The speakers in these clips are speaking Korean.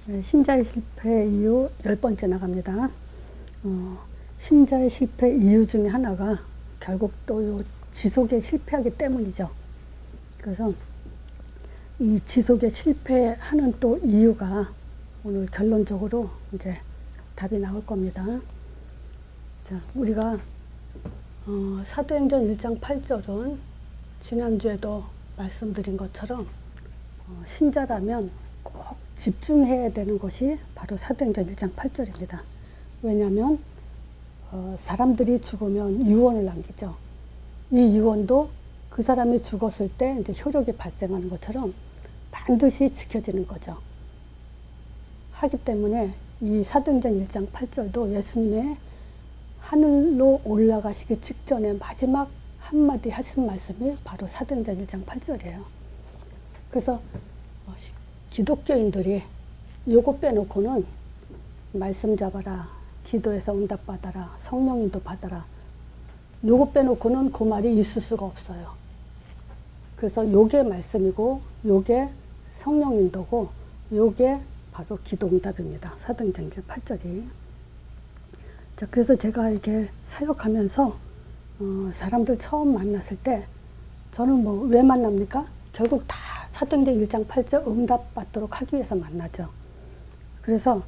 네, 신자의 실패 이유 10번째 나갑니다. 신자의 실패 이유 중에 하나가 결국 또 요 지속에 실패하기 때문이죠. 그래서 이 지속에 실패하는 또 이유가 오늘 결론적으로 이제 답이 나올 겁니다. 자, 우리가 사도행전 1장 8절은 지난주에도 말씀드린 것처럼 신자라면 꼭 집중해야 되는 것이 바로 사도행전 1장 8절입니다. 왜냐하면 사람들이 죽으면 유언을 남기죠. 이 유언도 그 사람이 죽었을 때 이제 효력이 발생하는 것처럼 반드시 지켜지는 거죠. 하기 때문에 이 사도행전 1장 8절도 예수님의 하늘로 올라가시기 직전에 마지막 한마디 하신 말씀이 바로 사도행전 1장 8절이에요. 그래서 기독교인들이 요거 빼놓고는 말씀 잡아라, 기도해서 응답받아라, 성령인도 받아라, 요거 빼놓고는 그 말이 있을 수가 없어요. 그래서 요게 말씀이고 요게 성령인도고 요게 바로 기도 응답입니다. 사도행전 8절이. 자, 그래서 제가 이렇게 사역하면서 사람들 처음 만났을 때 저는 뭐 왜 만납니까? 결국 다 사도행전 1장 8절 응답받도록 하기 위해서 만나죠. 그래서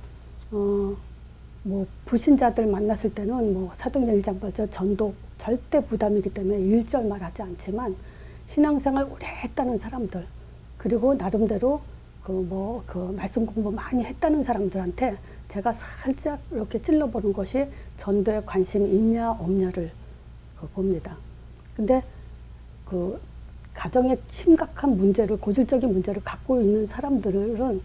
뭐 불신자들 만났을 때는 뭐 사도행전 1장 8절 전도 절대 부담이기 때문에 1절 말하지 않지만 신앙생활 오래 했다는 사람들, 그리고 나름대로 그 말씀 공부 많이 했다는 사람들한테 제가 살짝 이렇게 찔러보는 것이 전도에 관심이 있냐 없냐를 봅니다. 근데 그 가정의 심각한 문제를, 고질적인 문제를 갖고 있는 사람들은,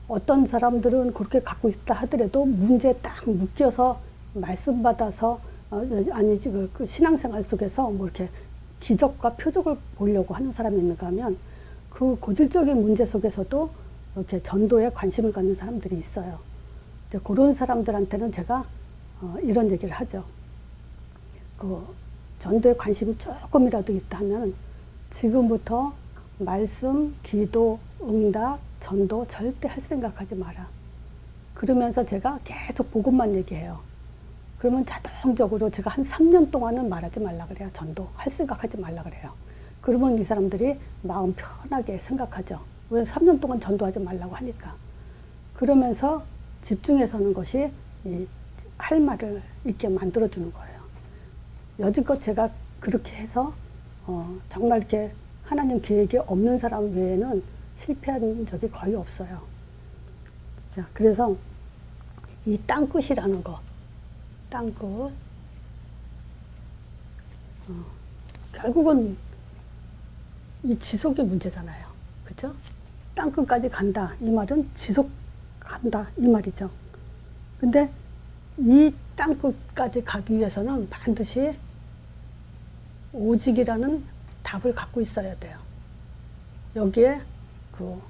어떤 사람들은 그렇게 갖고 있다 하더라도 문제에 딱 묶여서 말씀 받아서 아니지 그 신앙생활 속에서 뭐 이렇게 기적과 표적을 보려고 하는 사람이 있는가 하면 그 고질적인 문제 속에서도 이렇게 전도에 관심을 갖는 사람들이 있어요. 이제 그런 사람들한테는 제가 이런 얘기를 하죠. 그 전도에 관심이 조금이라도 있다 하면 지금부터 말씀, 기도, 응답, 전도 절대 할 생각하지 마라. 그러면서 제가 계속 복음만 얘기해요. 그러면 자동적으로 제가 한 3년 동안은 말하지 말라 그래요. 전도 할 생각하지 말라 그래요. 그러면 이 사람들이 마음 편하게 생각하죠. 왜 3년 동안 전도하지 말라고 하니까. 그러면서 집중해서는 것이 할 말을 있게 만들어주는 거예요. 여지껏 제가 그렇게 해서 정말 이렇게 하나님 계획이 없는 사람 외에는 실패한 적이 거의 없어요. 자, 그래서 이 땅끝이라는 거, 땅끝, 결국은 이 지속의 문제잖아요. 그죠? 땅끝까지 간다. 이 말은 지속한다. 이 말이죠. 근데 이 땅끝까지 가기 위해서는 반드시 오직이라는 답을 갖고 있어야 돼요. 여기에 그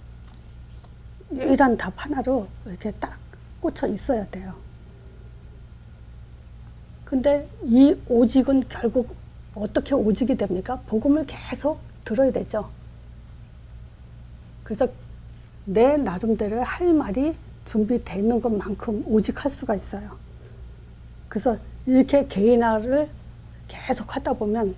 유일한 답 하나로 이렇게 딱 꽂혀 있어야 돼요. 근데 이 오직은 결국 어떻게 오직이 됩니까? 복음을 계속 들어야 되죠. 그래서 내 나름대로 할 말이 준비되어 있는 것만큼 오직할 수가 있어요. 그래서 이렇게 개인화를 계속 하다 보면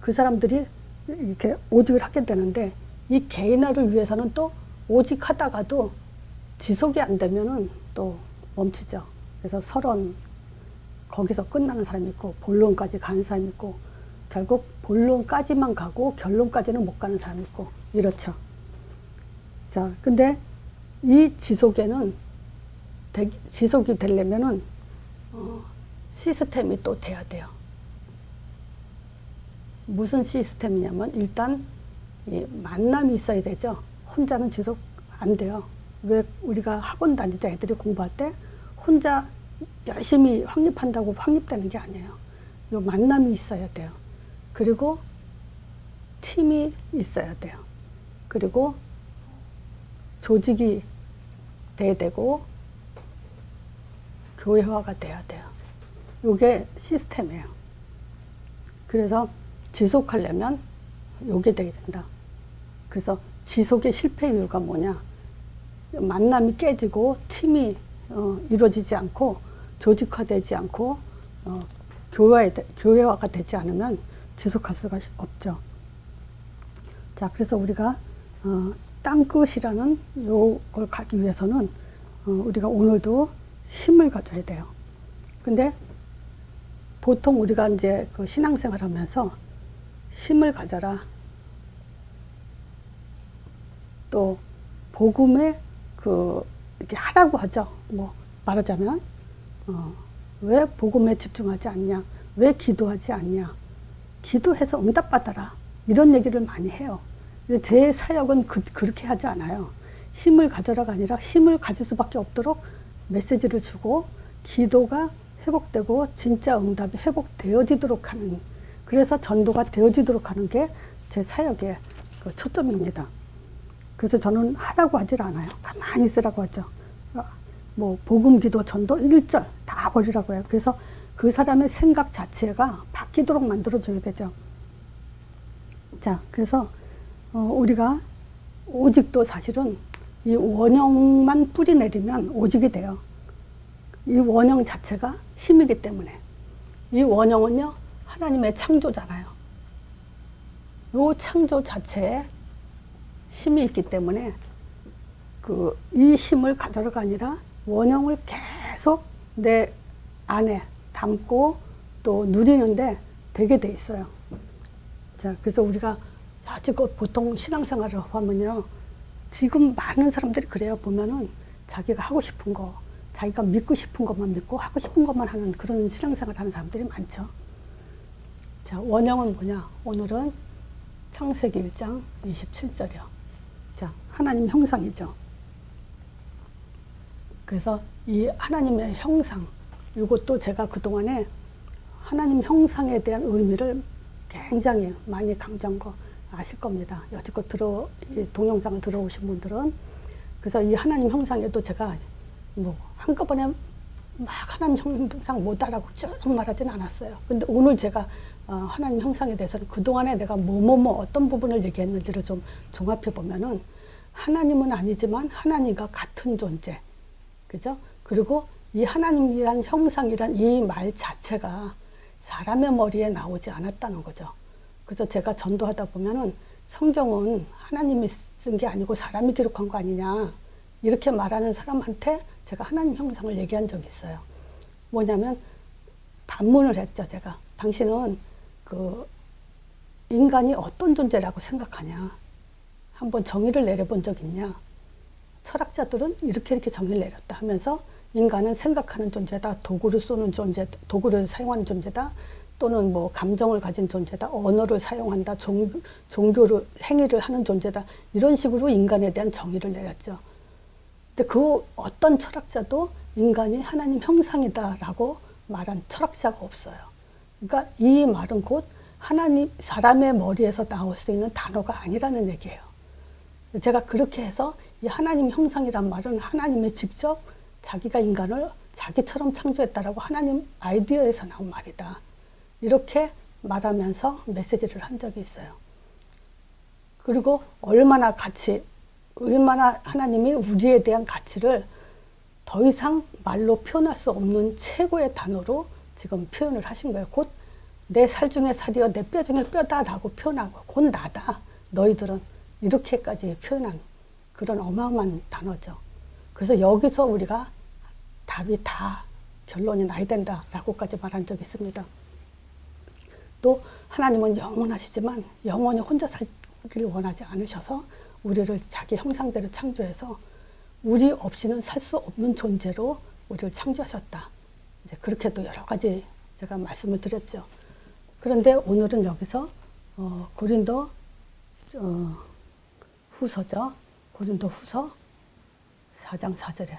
그 사람들이 이렇게 오직을 하게 되는데, 이 개인화를 위해서는 또 오직 하다가도 지속이 안 되면은 또 멈추죠. 그래서 서론 거기서 끝나는 사람이 있고 본론까지 가는 사람이 있고 결국 본론까지만 가고 결론까지는 못 가는 사람이 있고 이렇죠. 자, 근데 이 지속이 되려면은 시스템이 또 돼야 돼요. 무슨 시스템이냐면 일단 만남이 있어야 되죠. 혼자는 지속 안 돼요. 왜 우리가 학원 다니자 애들이 공부할 때 혼자 열심히 확립한다고 확립되는 게 아니에요. 요 만남이 있어야 돼요. 그리고 팀이 있어야 돼요. 그리고 조직이 돼야 되고 교회화가 돼야 돼요. 요게 시스템이에요. 그래서 지속하려면 요게 돼야 된다. 그래서 지속의 실패 이유가 뭐냐? 만남이 깨지고 팀이 이루어지지 않고 조직화되지 않고 교회화가 되지 않으면 지속할 수가 없죠. 자, 그래서 우리가 땅끝이라는 요걸 가기 위해서는 우리가 오늘도 힘을 가져야 돼요. 근데 보통 우리가 이제 그 신앙생활 하면서 힘을 가져라. 또 복음에 이렇게 하라고 하죠. 뭐 말하자면 왜 복음에 집중하지 않냐? 왜 기도하지 않냐? 기도해서 응답받아라. 이런 얘기를 많이 해요. 제 사역은 그렇게 하지 않아요. 힘을 가져라가 아니라 힘을 가질 수밖에 없도록 메시지를 주고 기도가 회복되고 진짜 응답이 회복되어지도록 하는, 그래서 전도가 되어지도록 하는 게 제 사역의 그 초점입니다. 그래서 저는 하라고 하질 않아요. 가만히 있으라고 하죠. 뭐 복음, 기도, 전도 1절 다 버리라고 해요. 그래서 그 사람의 생각 자체가 바뀌도록 만들어줘야 되죠. 자, 그래서 우리가 오직도 사실은 이 원형만 뿌리 내리면 오직이 돼요. 이 원형 자체가 힘이기 때문에. 이 원형은요, 하나님의 창조잖아요. 이 창조 자체에 힘이 있기 때문에 이 힘을 가져라가 아니라 원형을 계속 내 안에 담고 또 누리는데 되게 돼 있어요. 자, 그래서 우리가 여지껏 보통 신앙생활을 하면요, 지금 많은 사람들이 그래요. 보면은 자기가 하고 싶은 거, 자기가 믿고 싶은 것만 믿고 하고 싶은 것만 하는 그런 신앙생활 하는 사람들이 많죠. 자, 원형은 뭐냐? 오늘은 창세기 1장 27절이요. 자, 하나님 형상이죠. 그래서 이 하나님의 형상, 이것도 제가 그동안에 하나님 형상에 대한 의미를 굉장히 많이 강조한 거 아실 겁니다. 여지껏 이 동영상을 들어오신 분들은. 그래서 이 하나님 형상에도 제가 뭐 한꺼번에 막 하나님 형상 못하라고 쭉 말하진 않았어요. 근데 오늘 제가 하나님 형상에 대해서는 그동안에 내가 어떤 부분을 얘기했는지를 좀 종합해 보면은 하나님은 아니지만 하나님과 같은 존재. 그죠? 그리고 이 하나님이란 형상이란 이 말 자체가 사람의 머리에 나오지 않았다는 거죠. 그래서 제가 전도하다 보면은 성경은 하나님이 쓴 게 아니고 사람이 기록한 거 아니냐, 이렇게 말하는 사람한테 제가 하나님 형상을 얘기한 적이 있어요. 뭐냐면 반문을 했죠. 제가 당신은 인간이 어떤 존재라고 생각하냐, 한번 정의를 내려본 적 있냐. 철학자들은 이렇게 정의를 내렸다 하면서 인간은 생각하는 존재다, 도구를 쏘는 존재, 도구를 사용하는 존재다, 또는 뭐 감정을 가진 존재다, 언어를 사용한다, 종교를 행위를 하는 존재다, 이런 식으로 인간에 대한 정의를 내렸죠. 근데 어떤 철학자도 인간이 하나님 형상이다라고 말한 철학자가 없어요. 그러니까 이 말은 곧 사람의 머리에서 나올 수 있는 단어가 아니라는 얘기예요. 제가 그렇게 해서 이 하나님 형상이란 말은 하나님이 직접 자기가 인간을 자기처럼 창조했다라고 하나님 아이디어에서 나온 말이다, 이렇게 말하면서 메시지를 한 적이 있어요. 그리고 얼마나 하나님이 우리에 대한 가치를 더 이상 말로 표현할 수 없는 최고의 단어로 지금 표현을 하신 거예요. 곧 내 살 중에 살이여 내 뼈 중에 뼈다라고 표현하고, 곧 나다 너희들은, 이렇게까지 표현한 그런 어마어마한 단어죠. 그래서 여기서 우리가 답이 다 결론이 나야 된다라고까지 말한 적이 있습니다. 또 하나님은 영원하시지만 영원히 혼자 살기를 원하지 않으셔서 우리를 자기 형상대로 창조해서 우리 없이는 살 수 없는 존재로 우리를 창조하셨다. 이제 그렇게도 여러 가지 제가 말씀을 드렸죠. 그런데 오늘은 여기서 고린도 후서죠. 고린도 후서 4장 4절에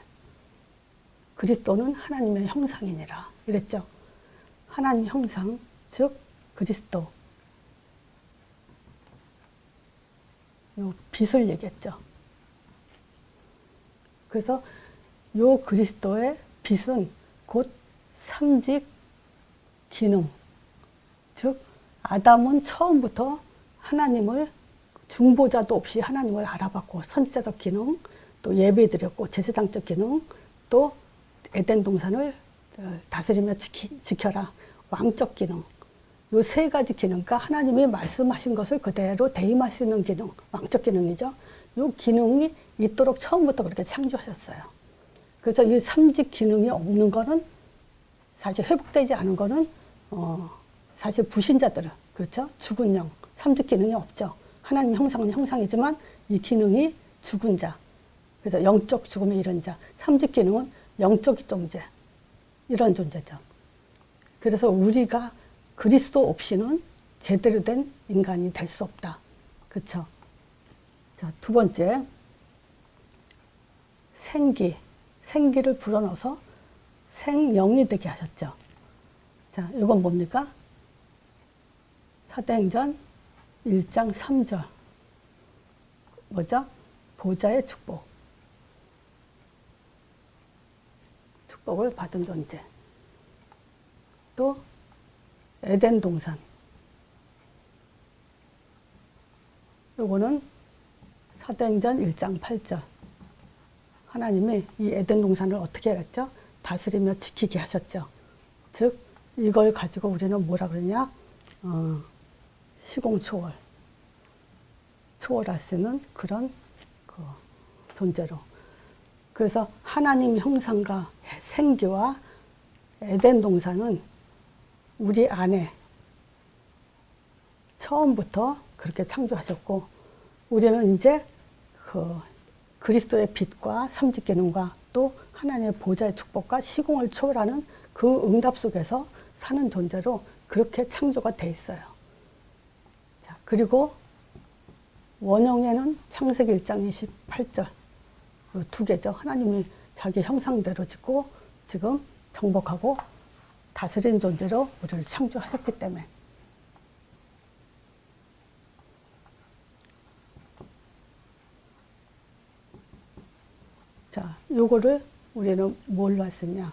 그리스도는 하나님의 형상이니라 이랬죠. 하나님 형상, 즉 그리스도, 요 빛을 얘기했죠. 그래서 요 그리스도의 빛은 곧 삼직 기능, 즉 아담은 처음부터 하나님을 중보자도 없이 하나님을 알아봤고 선지자적 기능, 또 예배 드렸고, 제사장적 기능, 또 에덴 동산을 다스리며 지켜라. 왕적 기능. 요 세 가지 기능과 하나님이 말씀하신 것을 그대로 대임하시는 기능, 왕적 기능이죠. 요 기능이 있도록 처음부터 그렇게 창조하셨어요. 그래서 이 삼직 기능이 없는 거는, 사실 회복되지 않은 거는 사실 불신자들은, 그렇죠? 죽은 영, 삼직 기능이 없죠. 하나님 형상은 형상이지만 이 기능이 죽은 자, 그래서 영적 죽음에 이른 자. 삼직 기능은 영적 존재, 이런 존재죠. 그래서 우리가 그리스도 없이는 제대로 된 인간이 될 수 없다. 그렇죠? 자, 두 번째, 생기를 불어넣어서 생영이 되게 하셨죠. 자, 이건 뭡니까? 사도행전 1장 3절. 뭐죠? 보좌의 축복. 축복을 받은 존재. 또 에덴 동산. 요거는 사도행전 1장 8절. 하나님이 이 에덴 동산을 어떻게 했죠? 다스리며 지키게 하셨죠. 즉 이걸 가지고 우리는 뭐라 그러냐? 시공초월. 초월할 수 있는 그런 그 존재로. 그래서 하나님 형상과 생기와 에덴 동산은 우리 안에 처음부터 그렇게 창조하셨고, 우리는 이제 그 그리스도의 빛과 삼직 기능과 또 하나님의 보좌의 축복과 시공을 초월하는 그 응답 속에서 사는 존재로 그렇게 창조가 돼 있어요. 자, 그리고 원형에는 창세기 1장 28절 두 개죠. 하나님이 자기 형상대로 짓고 지금 정복하고 다스린 존재로 우리를 창조하셨기 때문에. 자, 요거를 우리는 뭘로 했었냐?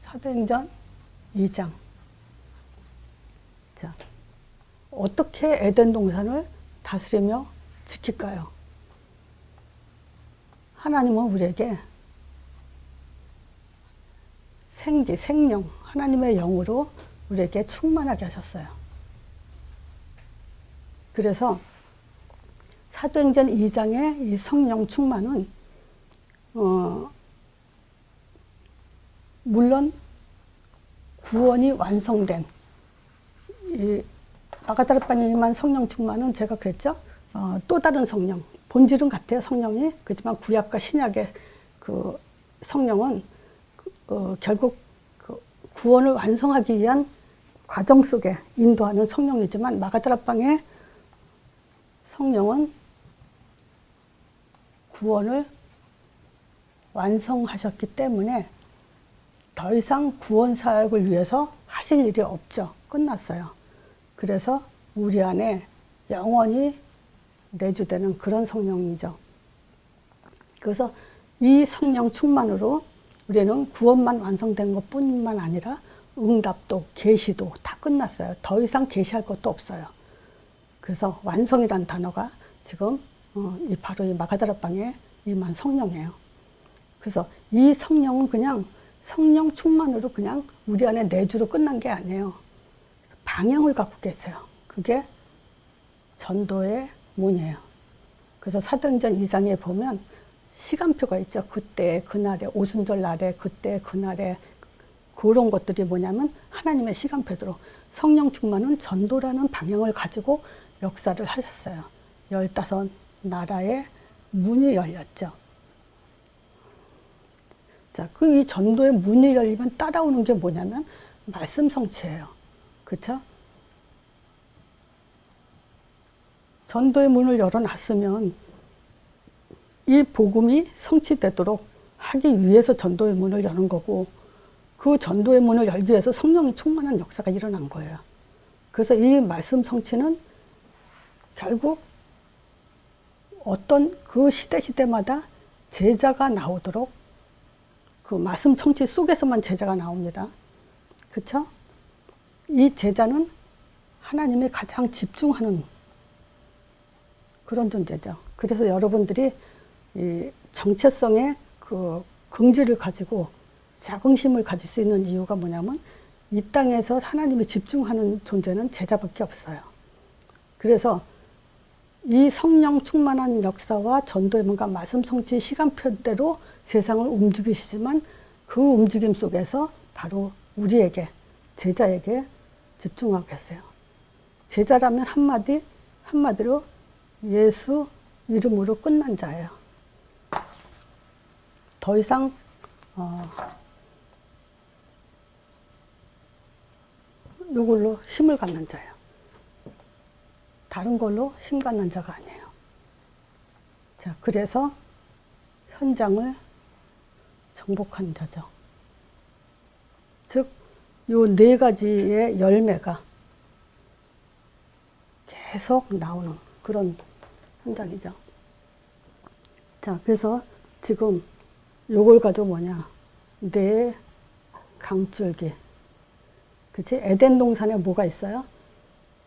사도행전 2장. 자, 어떻게 에덴 동산을 다스리며 지킬까요? 하나님은 우리에게 생명, 하나님의 영으로 우리에게 충만하게 하셨어요. 그래서 사도행전 2장의 이 성령 충만은 물론 구원이 완성된 이 마가다락방에 임한 성령 충만은 제가 그랬죠. 또 다른 성령, 본질은 같아요. 성령이. 그렇지만 구약과 신약의 그 성령은 결국 그 구원을 완성하기 위한 과정 속에 인도하는 성령이지만, 마가다락방의 성령은 구원을 완성하셨기 때문에 더 이상 구원 사역을 위해서 하실 일이 없죠. 끝났어요. 그래서 우리 안에 영원히 내주되는 그런 성령이죠. 그래서 이 성령 충만으로 우리는 구원만 완성된 것뿐만 아니라 응답도 계시도 다 끝났어요. 더 이상 계시할 것도 없어요. 그래서 완성이란 단어가 지금 바로 이 마가다락방에 임한 성령이에요. 그래서 이 성령은 그냥 성령 충만으로 그냥 우리 안에 내주로 끝난 게 아니에요. 방향을 갖고 계세요. 그게 전도의 문이에요. 그래서 사도행전 2장에 보면 시간표가 있죠. 그때 그날에 오순절 날에 그때 그날에 그런 것들이 뭐냐면 하나님의 시간표대로 성령 충만은 전도라는 방향을 가지고 역사를 하셨어요. 15나라의 문이 열렸죠. 자, 이 전도의 문이 열리면 따라오는 게 뭐냐면 말씀 성취예요. 그렇죠? 전도의 문을 열어놨으면 이 복음이 성취되도록 하기 위해서 전도의 문을 여는 거고, 그 전도의 문을 열기 위해서 성령이 충만한 역사가 일어난 거예요. 그래서 이 말씀 성취는 결국 어떤 그 시대마다 제자가 나오도록, 그 말씀 성취 속에서만 제자가 나옵니다. 그렇죠? 이 제자는 하나님에 가장 집중하는 그런 존재죠. 그래서 여러분들이 이 정체성의 그 긍지를 가지고 자긍심을 가질 수 있는 이유가 뭐냐면 이 땅에서 하나님이 집중하는 존재는 제자밖에 없어요. 그래서 이 성령 충만한 역사와 전도의 뭔가 말씀 성취 시간표대로 세상을 움직이시지만 그 움직임 속에서 바로 우리에게 제자에게 집중하고 계세요. 제자라면 한마디로 예수 이름으로 끝난 자예요. 더 이상 이걸로 힘을 갖는 자예요. 다른 걸로 힘 갖는 자가 아니에요. 자, 그래서 현장을 정복하는 자죠. 즉, 요 4가지의 열매가 계속 나오는 그런 현장이죠. 자, 그래서 지금 요걸 가지고 뭐냐. 내 강줄기. 그치? 에덴 동산에 뭐가 있어요?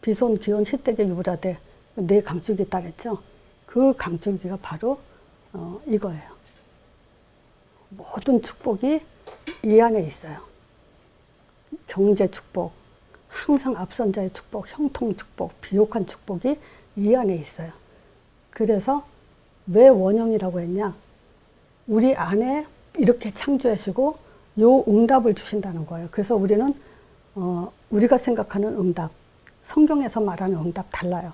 비손, 기온, 시댁의 유브라데. 네 강줄기 따랬죠? 그 강줄기가 바로 이거예요. 모든 축복이 이 안에 있어요. 경제 축복, 항상 앞선 자의 축복, 형통 축복, 비옥한 축복이 이 안에 있어요. 그래서 왜 원형이라고 했냐? 우리 안에 이렇게 창조하시고 요 응답을 주신다는 거예요. 그래서 우리는 우리가 생각하는 응답, 성경에서 말하는 응답 달라요.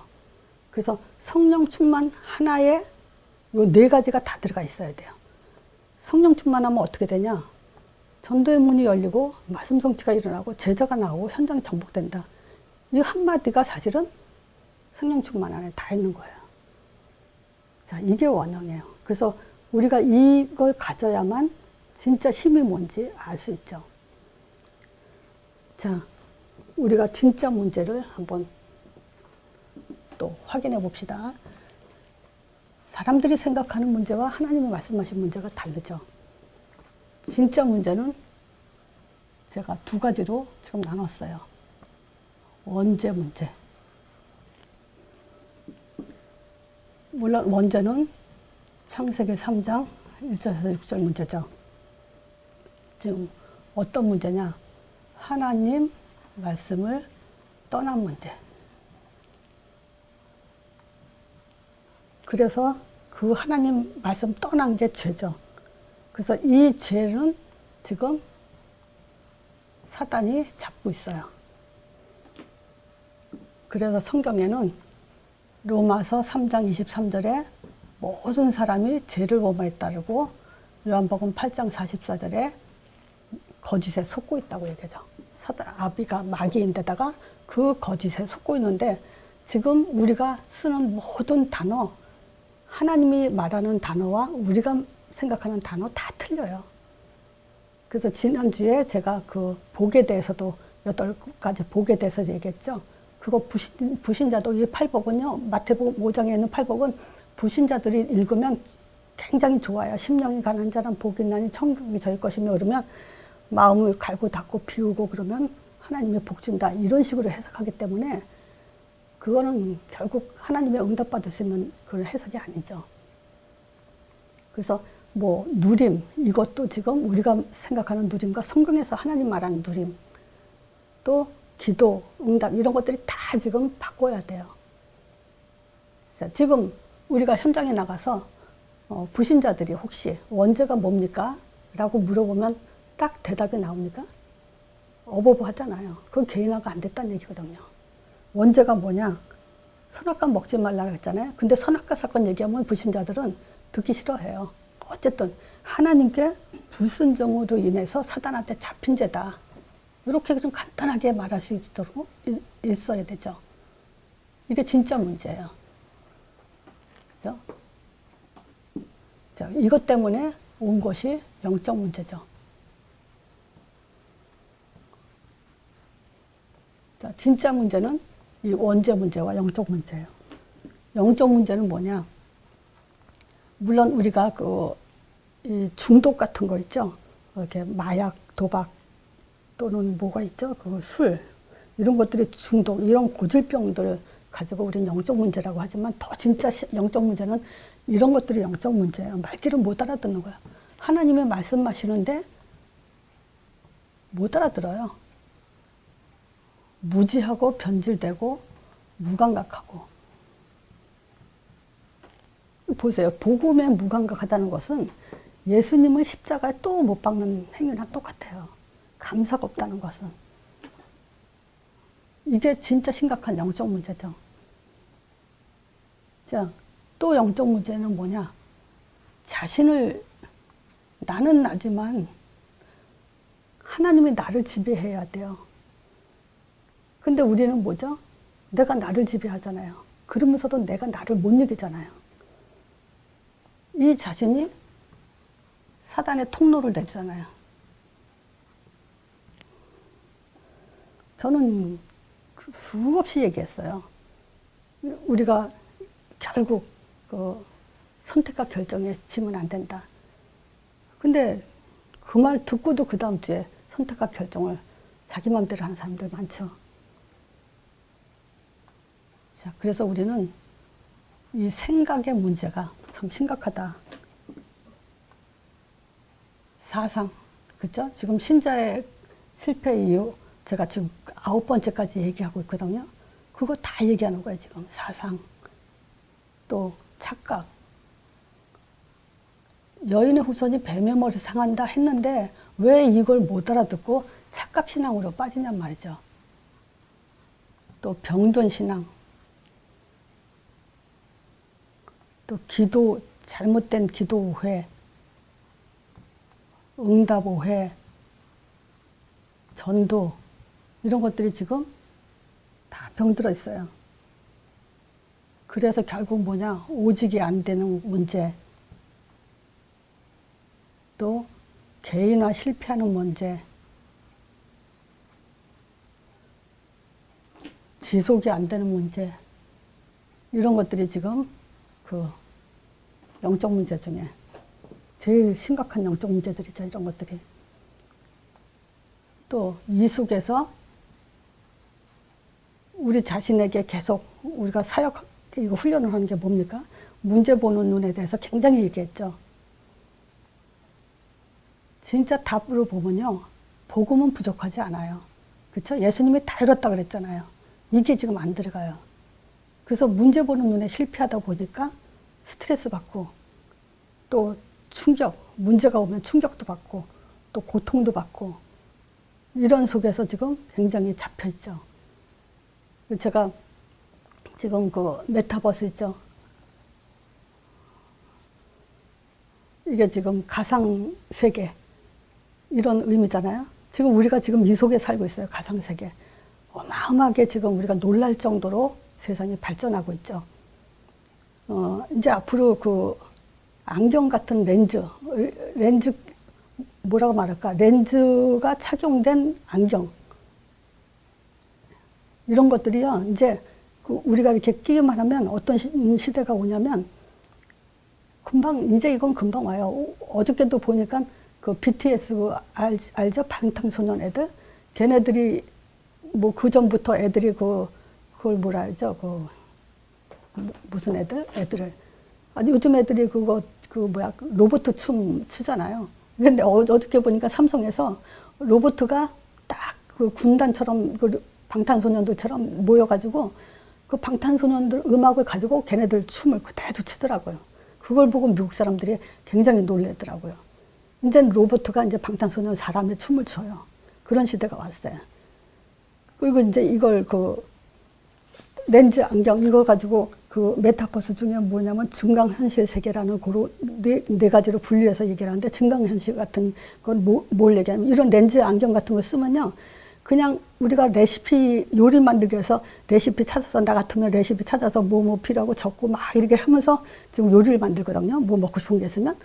그래서 성령 충만 하나에 요 4가지가 다 들어가 있어야 돼요. 성령 충만하면 어떻게 되냐? 전도의 문이 열리고 말씀 성취가 일어나고 제자가 나오고 현장이 정복된다. 이 한마디가 사실은 성령 충만 안에 다 있는 거예요. 자, 이게 원형이에요. 그래서 우리가 이걸 가져야만 진짜 힘이 뭔지 알 수 있죠. 자, 우리가 진짜 문제를 한번 또 확인해 봅시다. 사람들이 생각하는 문제와 하나님이 말씀하신 문제가 다르죠. 진짜 문제는 제가 2가지로 지금 나눴어요. 원죄 문제. 물론 원죄는 창세기 3장 1절에서 6절 문제죠. 지금 어떤 문제냐? 하나님 말씀을 떠난 문제. 그래서 그 하나님 말씀 떠난 게 죄죠. 그래서 이 죄는 지금 사단이 잡고 있어요. 그래서 성경에는 로마서 3장 23절에 모든 사람이 죄를 범하였다고, 요한복음 8장 44절에 거짓에 속고 있다고 얘기하죠. 사단, 아비가 마귀인데다가 그 거짓에 속고 있는데 지금 우리가 쓰는 모든 단어, 하나님이 말하는 단어와 우리가 생각하는 단어 다 틀려요. 그래서 지난주에 제가 그 복에 대해서도 8가지 복에 대해서 얘기했죠. 그거 부신자도 이 팔복은요, 마태복음 5장에 있는 팔복은 부신자들이 읽으면 굉장히 좋아요. 심령이 가난한 자는 복이 있나니 천국이 저희 것이며, 그러면 마음을 갈고 닦고 비우고 그러면 하나님의 복 준다, 이런 식으로 해석하기 때문에 그거는 결국 하나님의 응답받을 수 있는 그런 해석이 아니죠. 그래서 뭐 누림, 이것도 지금 우리가 생각하는 누림과 성경에서 하나님 말하는 누림, 또 기도, 응답, 이런 것들이 다 지금 바꿔야 돼요. 자, 지금 우리가 현장에 나가서 부신자들이 혹시 원죄가 뭡니까? 라고 물어보면 딱 대답이 나옵니까? 어버버 하잖아요. 그건 개인화가 안 됐다는 얘기거든요. 원죄가 뭐냐? 선악과 먹지 말라고 했잖아요. 근데 선악과 사건 얘기하면 불신자들은 듣기 싫어해요. 어쨌든 하나님께 불순종으로 인해서 사단한테 잡힌 죄다, 이렇게 좀 간단하게 말할 수 있도록 있어야 되죠. 이게 진짜 문제예요. 그죠? 자, 이것 때문에 온 것이 영적 문제죠. 자, 진짜 문제는 이 원죄 문제와 영적 문제예요. 영적 문제는 뭐냐? 물론 우리가 이 중독 같은 거 있죠. 이렇게 마약, 도박 또는 뭐가 있죠. 그 술, 이런 것들이 중독, 이런 고질병들을 가지고 우리는 영적 문제라고 하지만 더 진짜 영적 문제는 이런 것들이 영적 문제예요. 말귀를 못 알아듣는 거야. 하나님의 말씀하시는데 못 알아들어요. 무지하고 변질되고 무감각하고. 보세요. 복음에 무감각하다는 것은 예수님을 십자가에 또 못 박는 행위랑 똑같아요. 감사가 없다는 것은. 이게 진짜 심각한 영적 문제죠. 자, 또 영적 문제는 뭐냐? 자신을, 나는 나지만 하나님이 나를 지배해야 돼요. 근데 우리는 뭐죠? 내가 나를 지배하잖아요. 그러면서도 내가 나를 못 이기잖아요. 이 자신이 사단의 통로를 내잖아요. 저는 수없이 얘기했어요. 우리가 결국 그 선택과 결정에 지면 안 된다. 근데 그 말 듣고도 그 다음 주에 선택과 결정을 자기 마음대로 하는 사람들 많죠. 자, 그래서 우리는 이 생각의 문제가 참 심각하다. 사상, 그죠? 지금 신자의 실패 이유, 제가 지금 9번째까지 얘기하고 있거든요. 그거 다 얘기하는 거예요, 지금. 사상, 또 착각. 여인의 후손이 뱀의 머리 상한다 했는데 왜 이걸 못 알아듣고 착각 신앙으로 빠지냔 말이죠. 또 병든 신앙. 또 기도, 잘못된 기도 오해, 응답 오해, 전도, 이런 것들이 지금 다 병들어 있어요. 그래서 결국 뭐냐, 오직이 안 되는 문제, 또 개인화 실패하는 문제, 지속이 안 되는 문제, 이런 것들이 지금 그 영적 문제 중에 제일 심각한 영적 문제들이죠, 이런 것들이. 또 이 속에서 우리 자신에게 계속 우리가 사역, 이거 훈련을 하는 게 뭡니까? 문제 보는 눈에 대해서 굉장히 얘기했죠. 진짜 답으로 보면요, 복음은 부족하지 않아요. 그렇죠? 예수님이 다 이뤘다 그랬잖아요. 이게 지금 안 들어가요. 그래서 문제 보는 눈에 실패하다 보니까 스트레스 받고, 또 충격, 문제가 오면 충격도 받고, 또 고통도 받고, 이런 속에서 지금 굉장히 잡혀 있죠. 제가 지금 그 메타버스 있죠. 이게 지금 가상세계, 이런 의미잖아요. 지금 우리가 지금 이 속에 살고 있어요. 가상세계. 어마어마하게 지금 우리가 놀랄 정도로 세상이 발전하고 있죠. 이제 앞으로 그 안경 같은 렌즈, 뭐라고 말할까? 렌즈가 착용된 안경. 이런 것들이요, 이제 그 우리가 이렇게 끼기만 하면 어떤 시대가 오냐면, 금방, 이제 이건 금방 와요. 어저께도 보니까 그 BTS 알죠? 방탄소년 애들? 걔네들이 뭐 그 전부터 애들이 그걸 뭐라 하죠? 무슨 애들을. 아니, 요즘 애들이 로봇 춤 추잖아요. 근데 어저께 보니까 삼성에서 로봇가 딱 그 군단처럼, 그 방탄소년들처럼 모여가지고 그 방탄소년들 음악을 가지고 걔네들 춤을 그대로 추더라고요. 그걸 보고 미국 사람들이 굉장히 놀래더라고요. 이제 로봇가 이제 방탄소년 사람의 춤을 춰요. 그런 시대가 왔어요. 그리고 이제 이걸 렌즈 안경 이거 가지고 그 메타버스 중에 뭐냐면 증강현실 세계라는 거로 네 가지로 분리해서 얘기를 하는데, 증강현실 같은 건 뭘 얘기하냐면, 이런 렌즈 안경 같은 거 쓰면요, 그냥 우리가 레시피 요리 만들기 위해서 레시피 찾아서, 나 같으면 레시피 찾아서 뭐 필요하고 적고 막 이렇게 하면서 지금 요리를 만들거든요. 뭐 먹고 싶은 게 있으면.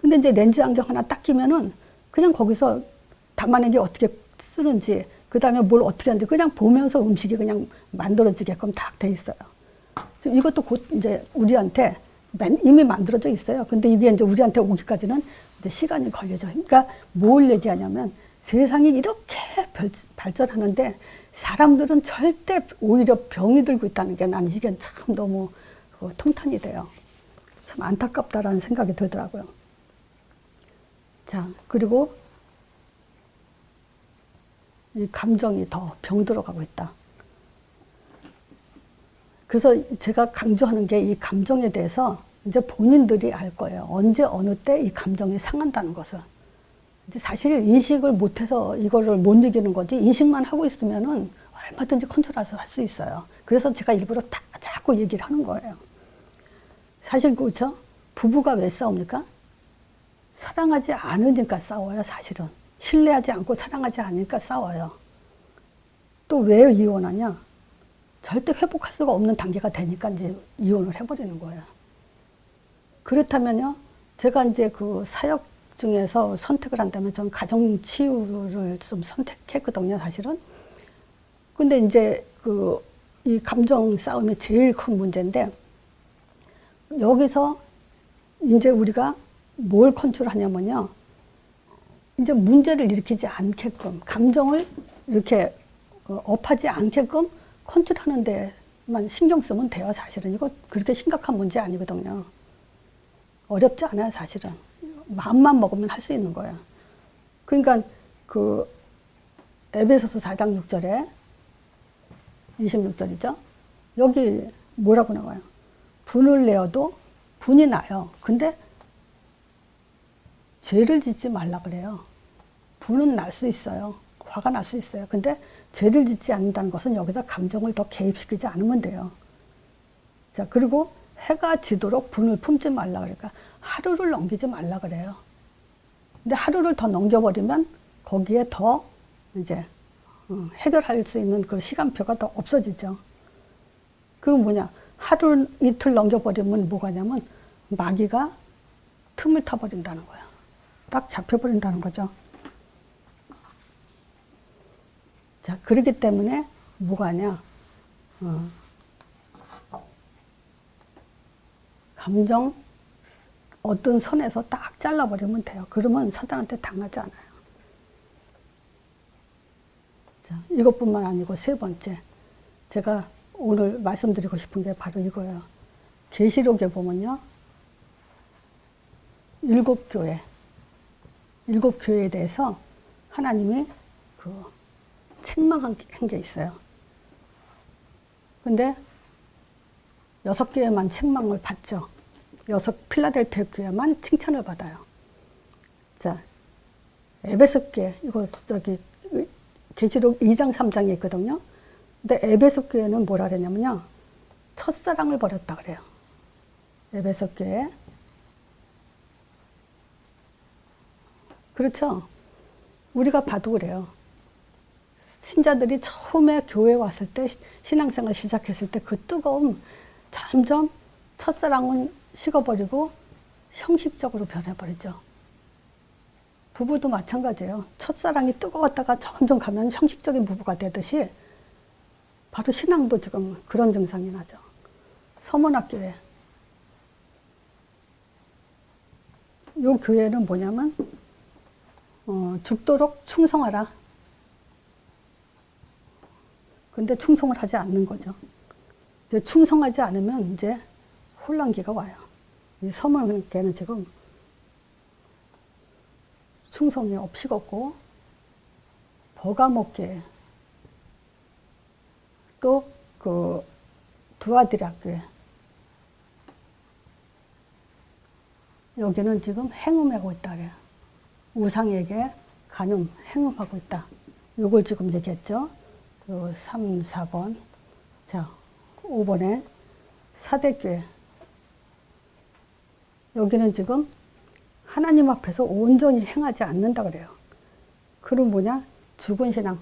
근데 이제 렌즈 안경 하나 딱 끼면은 그냥 거기서 담아내기 어떻게 쓰는지, 그 다음에 뭘 어떻게 하는지 그냥 보면서 음식이 그냥 만들어지게끔 딱 돼 있어요. 지금 이것도 곧 이제 우리한테 이미 만들어져 있어요. 근데 이게 이제 우리한테 오기까지는 이제 시간이 걸려져. 그러니까 뭘 얘기하냐면, 세상이 이렇게 발전하는데 사람들은 절대 오히려 병이 들고 있다는 게, 난 이게 참 너무 통탄이 돼요. 참 안타깝다라는 생각이 들더라고요. 자, 그리고 이 감정이 더 병들어가고 있다. 그래서 제가 강조하는 게 이 감정에 대해서 이제 본인들이 알 거예요. 언제 어느 때 이 감정이 상한다는 것을. 이제 사실 인식을 못해서 이거를 못 이기는 거지, 인식만 하고 있으면은 얼마든지 컨트롤해서 할 수 있어요. 그래서 제가 일부러 다 자꾸 얘기를 하는 거예요. 사실 그렇죠? 부부가 왜 싸웁니까? 사랑하지 않으니까 싸워요, 사실은. 신뢰하지 않고 사랑하지 않으니까 싸워요. 또 왜 이혼하냐? 절대 회복할 수가 없는 단계가 되니까 이제 이혼을 해버리는 거예요. 그렇다면요, 제가 이제 그 사역 중에서 선택을 한다면 저는 가정치유를 좀 선택했거든요, 사실은. 근데 이제 이 감정 싸움이 제일 큰 문제인데, 여기서 이제 우리가 뭘 컨트롤하냐면요, 이제 문제를 일으키지 않게끔, 감정을 이렇게 업하지 않게끔 컨트롤하는 데만 신경 쓰면 돼요, 사실은. 이거 그렇게 심각한 문제 아니거든요. 어렵지 않아요, 사실은. 마음만 먹으면 할 수 있는 거예요. 그러니까 그 에베소서 4장 6절에 26절이죠. 여기 뭐라고 나와요? 분을 내어도 분이 나요. 근데 죄를 짓지 말라 그래요. 분은 날 수 있어요. 화가 날 수 있어요. 근데 죄를 짓지 않는다는 것은 여기다 감정을 더 개입시키지 않으면 돼요. 자, 그리고 해가 지도록 분을 품지 말라 그러니까 하루를 넘기지 말라 그래요. 근데 하루를 더 넘겨버리면 거기에 더 이제 해결할 수 있는 그 시간표가 더 없어지죠. 그건 뭐냐? 하루 이틀 넘겨버리면 뭐가 냐면 마귀가 틈을 타버린다는 거야. 딱 잡혀버린다는 거죠. 자, 그렇기 때문에 뭐가 냐? 감정 어떤 선에서 딱 잘라버리면 돼요. 그러면 사단한테 당하지 않아요. 자, 이것뿐만 아니고 세 번째, 제가 오늘 말씀드리고 싶은 게 바로 이거예요. 계시록에 보면요, 일곱 교회에 대해서 하나님이 책망한 게 있어요. 근데 6개만 책망을 받죠. 필라델피아 교회만 칭찬을 받아요. 자, 에베소 교회, 이거 계시록 2장 3장에 있거든요. 근데 에베소 교회는 뭐라 그랬냐면요, 첫사랑을 버렸다 그래요. 에베소 교회. 그렇죠? 우리가 봐도 그래요. 신자들이 처음에 교회 왔을 때, 신앙생활 시작했을 때 그 뜨거움, 점점 첫사랑은 식어버리고 형식적으로 변해버리죠. 부부도 마찬가지예요. 첫사랑이 뜨거웠다가 점점 가면 형식적인 부부가 되듯이 바로 신앙도 지금 그런 증상이 나죠. 서문학교회. 이 교회는 뭐냐면 죽도록 충성하라. 근데 충성을 하지 않는 거죠. 이제 충성하지 않으면 이제 혼란기가 와요. 이 서문학교회는 지금 충성이 없이었고, 버가모교회, 또 두아디라 교회, 여기는 지금 행음하고 있다 그래요. 우상에게 간음, 행음하고 있다. 이걸 지금 얘기했죠. 3, 4번. 자, 5번에 사대교회. 여기는 지금 하나님 앞에서 온전히 행하지 않는다 그래요. 그럼 뭐냐? 죽은 신앙.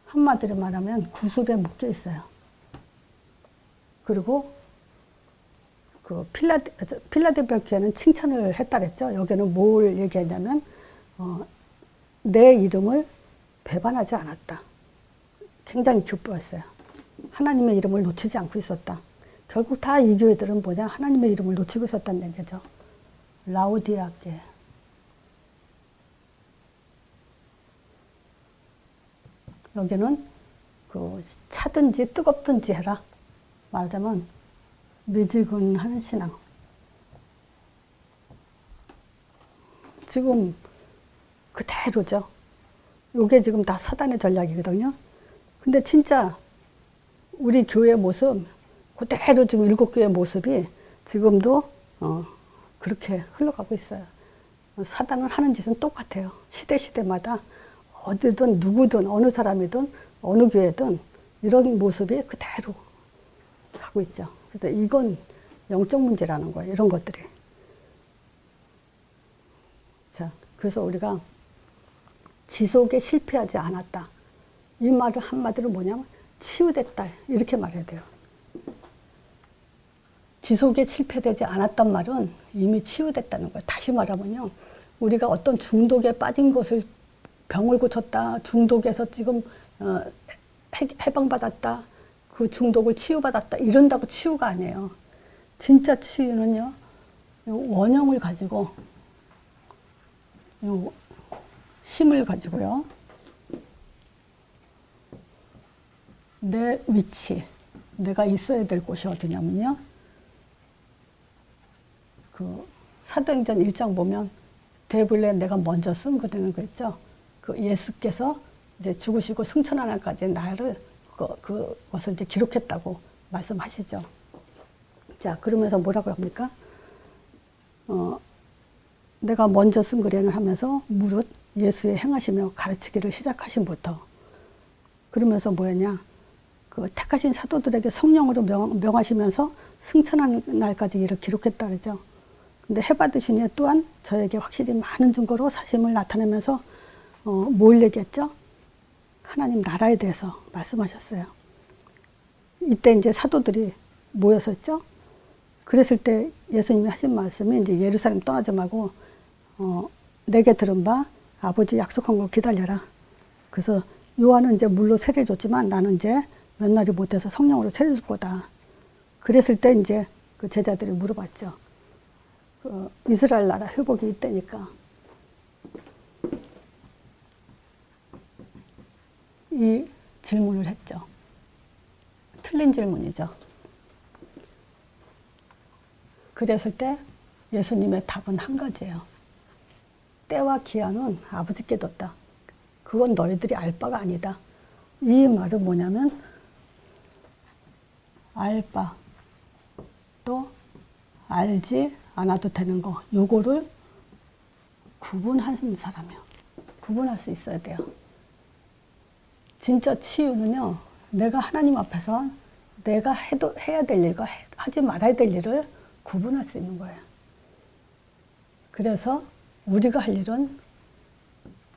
한마디로 말하면 구습에 묶여 있어요. 그리고 필라델피아 교회는 칭찬을 했다 그랬죠. 여기는 뭘 얘기했냐면 내 이름을 배반하지 않았다. 굉장히 기뻐했어요. 하나님의 이름을 놓치지 않고 있었다. 결국 다 이 교회들은 뭐냐? 하나님의 이름을 놓치고 있었다는 얘기죠. 라오디아 교회. 여기는 차든지 뜨겁든지 해라. 말하자면 미지근한 신앙. 지금 그대로죠. 요게 지금 다 사단의 전략이거든요. 근데 진짜 우리 교회 모습 그대로 지금 7교회 모습이 지금도 그렇게 흘러가고 있어요. 사단은 하는 짓은 똑같아요. 시대마다 어디든 누구든 어느 사람이든 어느 교회든 이런 모습이 그대로 가고 있죠. 그래서 이건 영적 문제라는 거예요. 이런 것들이. 자, 그래서 우리가 지속에 실패하지 않았다. 이 말을 한마디로 뭐냐면 치유됐다. 이렇게 말해야 돼요. 지속에 실패되지 않았단 말은 이미 치유됐다는 거예요. 다시 말하면요. 우리가 어떤 중독에 빠진 것을 병을 고쳤다. 중독에서 지금 해방받았다. 그 중독을 치유받았다. 이런다고 치유가 아니에요. 진짜 치유는요. 원형을 가지고 힘을 가지고요. 내 위치, 내가 있어야 될 곳이 어디냐면요. 그 사도행전 1장 보면 데블레 내가 먼저 쓴 그러는 거 있죠. 그 예수께서 이제 죽으시고 승천하는 날까지 나를 그것을 이제 기록했다고 말씀하시죠. 자, 그러면서 뭐라고 합니까? 내가 먼저 쓴 글에는 하면서 무릇 예수의 행하시며 가르치기를 시작하신부터 그러면서 뭐였냐? 그 택하신 사도들에게 성령으로 명하시면서 승천한 날까지 이를 기록했다 그러죠. 근데 해받으시니 또한 저에게 확실히 많은 증거로 사심을 나타내면서 뭘 얘기했죠? 하나님 나라에 대해서 말씀하셨어요. 이때 이제 사도들이 모였었죠. 그랬을 때 예수님이 하신 말씀이 이제 예루살렘 떠나지 말고 내게 들은 바 아버지 약속한 걸 기다려라. 그래서 요한은 이제 물로 세례 줬지만 나는 이제 몇 날이 못해서 성령으로 세례 줄 거다. 그랬을 때 이제 그 제자들이 물어봤죠. 이스라엘 나라 회복이 있다니까. 이 질문을 했죠. 틀린 질문이죠. 그랬을 때 예수님의 답은 한 가지예요. 때와 기한은 아버지께 뒀다. 그건 너희들이 알 바가 아니다. 이 말은 뭐냐면 알 바, 또 알지 않아도 되는 거, 요거를 구분하는 사람이요. 구분할 수 있어야 돼요. 진짜 치유는요, 내가 하나님 앞에서 내가 해야 될 일과 하지 말아야 될 일을 구분할 수 있는 거예요. 그래서 우리가 할 일은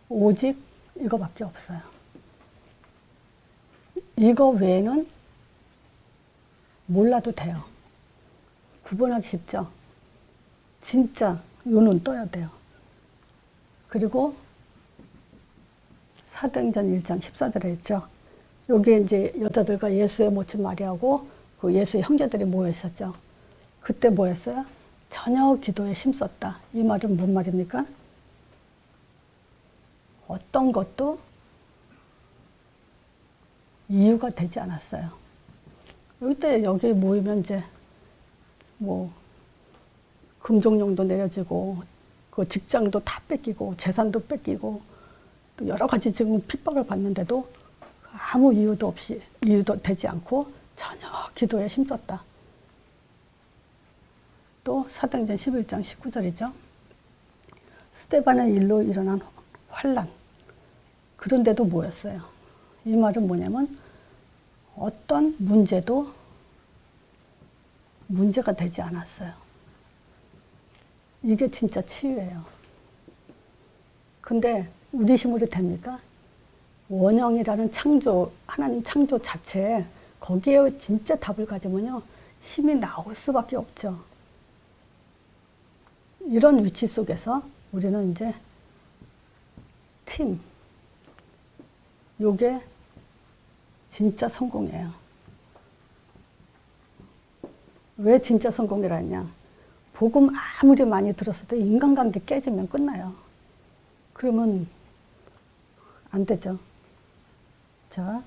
오직 이거밖에 없어요. 이거 외에는 몰라도 돼요. 구분하기 쉽죠? 진짜 요 눈 떠야 돼요. 그리고 사도행전 1장 14절에 있죠. 여기에 이제 여자들과 예수의 모친 마리아하고 그 예수의 형제들이 모여 있었죠. 그때 뭐였어요? 전혀 기도에 힘썼다. 이 말은 뭔 말입니까? 어떤 것도 이유가 되지 않았어요. 이때 여기 모이면 이제 뭐 금종령도 내려지고 그 직장도 다 뺏기고 재산도 뺏기고 또 여러 가지 지금 핍박을 받는데도 아무 이유도 없이 이유도 되지 않고 전혀 기도에 힘썼다. 또 사도행전 11장 19절이죠. 스데반의 일로 일어난 환난. 그런데도 뭐였어요? 이 말은 뭐냐면 어떤 문제도 문제가 되지 않았어요. 이게 진짜 치유예요. 근데 우리 힘으로 됩니까? 원형이라는 창조, 하나님 창조 자체에 거기에 진짜 답을 가지면요, 힘이 나올 수밖에 없죠. 이런 위치 속에서 우리는 이제 팀, 요게 진짜 성공이에요. 왜 진짜 성공이라 했냐? 복음 아무리 많이 들었어도 인간관계 깨지면 끝나요. 그러면 안 되죠. 자,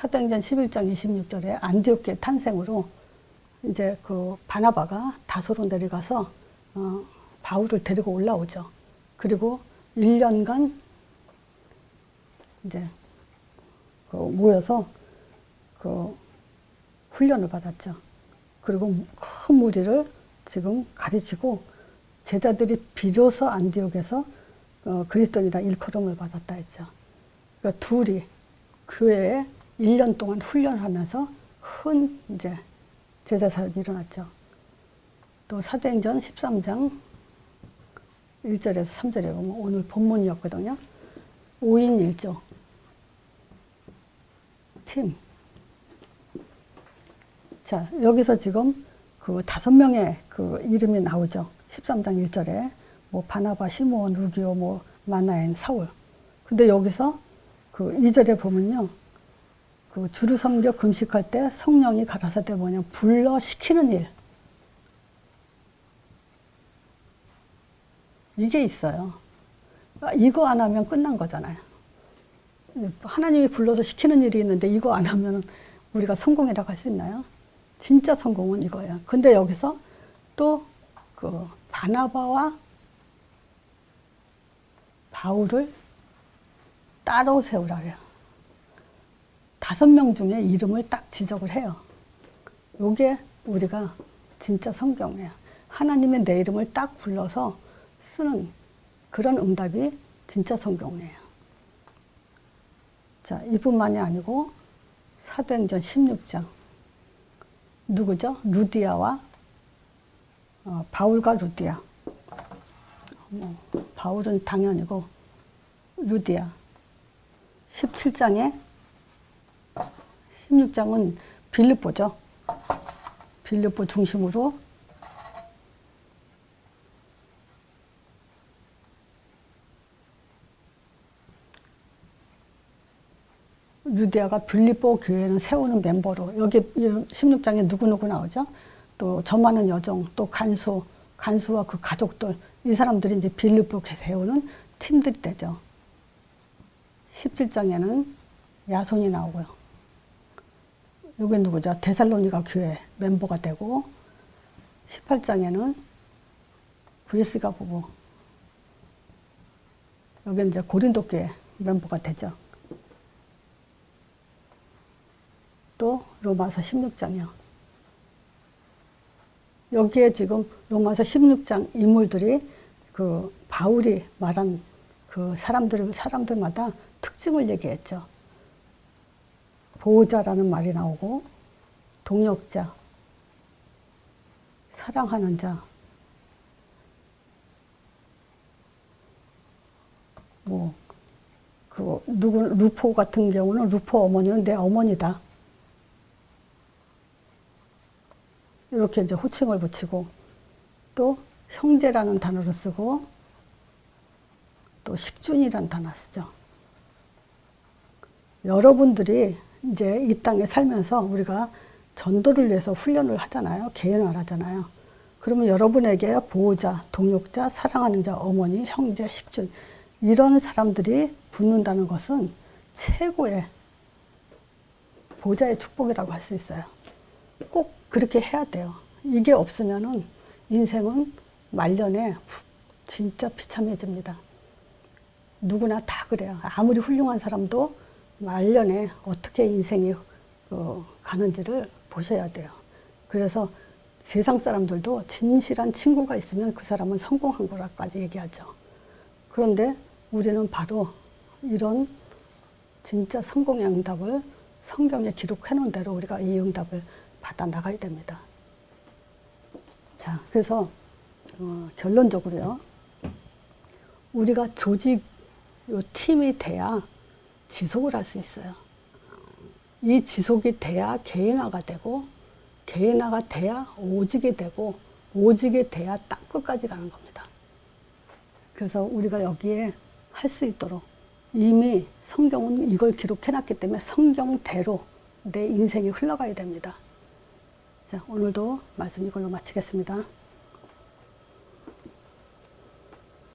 사도행전 11장 26절에 안디옥의 탄생으로 이제 그 바나바가 다소로 내려가서 바울을 데리고 올라오죠. 그리고 1년간 이제 그 모여서 그 훈련을 받았죠. 그리고 큰 무리를 지금 가르치고 제자들이 비로소 안디옥에서 그리스도인이라 일컬음을 받았다 했죠. 그러니까 둘이 교회에 1년 동안 훈련하면서 큰 이제 제자 사역이 일어났죠. 또 사도행전 13장 1절에서 3절에 보면 오늘 본문이었거든요. 5인 1조 팀. 자, 여기서 지금 그 5명의 그 이름이 나오죠. 13장 1절에 뭐 바나바, 시므온, 루기오, 뭐 마나엔, 사울. 근데 여기서 그 2절에 보면요. 그 주를 섬겨 금식할 때 성령이 가라사대 뭐냐 불러 시키는 일. 이게 있어요. 이거 안 하면 끝난 거잖아요. 하나님이 불러서 시키는 일이 있는데 이거 안 하면 우리가 성공이라고 할 수 있나요? 진짜 성공은 이거예요. 근데 여기서 또 그 바나바와 바울을 따로 세우라 그래요. 5명 중에 이름을 딱 지적을 해요. 요게 우리가 진짜 성경이에요. 하나님의 내 이름을 딱 불러서 쓰는 그런 응답이 진짜 성경이에요. 자, 이뿐만이 아니고 사도행전 16장 누구죠? 루디아와 바울과 루디아. 바울은 당연히고 루디아. 17장에 16장은 빌립보죠. 빌립보 중심으로 루디아가 빌립보 교회는 세우는 멤버로 여기 16장에 누구누구 나오죠. 또 점하는 여종, 또 간수와 그 가족들 이 사람들이 이제 빌립보 세우는 팀들이 되죠. 17장에는 야손이 나오고요. 여기 누구죠? 데살로니가 교회 멤버가 되고 18장에는 브리스가 보고 여기 이제 고린도 교회 멤버가 되죠. 또 로마서 16장이요. 여기에 지금 로마서 16장 인물들이 그 바울이 말한 그 사람들마다 특징을 얘기했죠. 보호자라는 말이 나오고 동역자, 사랑하는 자, 뭐 그 루포 같은 경우는 루포 어머니는 내 어머니다. 이렇게 이제 호칭을 붙이고 또 형제라는 단어를 쓰고 또 식준이라는 단어 쓰죠. 여러분들이 이제 이 땅에 살면서 우리가 전도를 위해서 훈련을 하잖아요. 개인을 하잖아요. 그러면 여러분에게 보호자, 동역자, 사랑하는 자, 어머니, 형제, 식준 이런 사람들이 붙는다는 것은 최고의 보호자의 축복이라고 할 수 있어요. 꼭 그렇게 해야 돼요. 이게 없으면은 인생은 말년에 진짜 비참해집니다. 누구나 다 그래요. 아무리 훌륭한 사람도 말년에 어떻게 인생이 가는지를 보셔야 돼요. 그래서 세상 사람들도 진실한 친구가 있으면 그 사람은 성공한 거라까지 얘기하죠. 그런데 우리는 바로 이런 진짜 성공의 응답을 성경에 기록해 놓은 대로 우리가 이 응답을 받아 나가야 됩니다. 자, 그래서 결론적으로요. 우리가 조직, 요 팀이 돼야 지속을 할 수 있어요. 이 지속이 돼야 개인화가 되고, 개인화가 돼야 오직이 되고, 오직이 돼야 땅 끝까지 가는 겁니다. 그래서 우리가 여기에 할 수 있도록 이미 성경은 이걸 기록해놨기 때문에 성경대로 내 인생이 흘러가야 됩니다. 자, 오늘도 말씀 이걸로 마치겠습니다.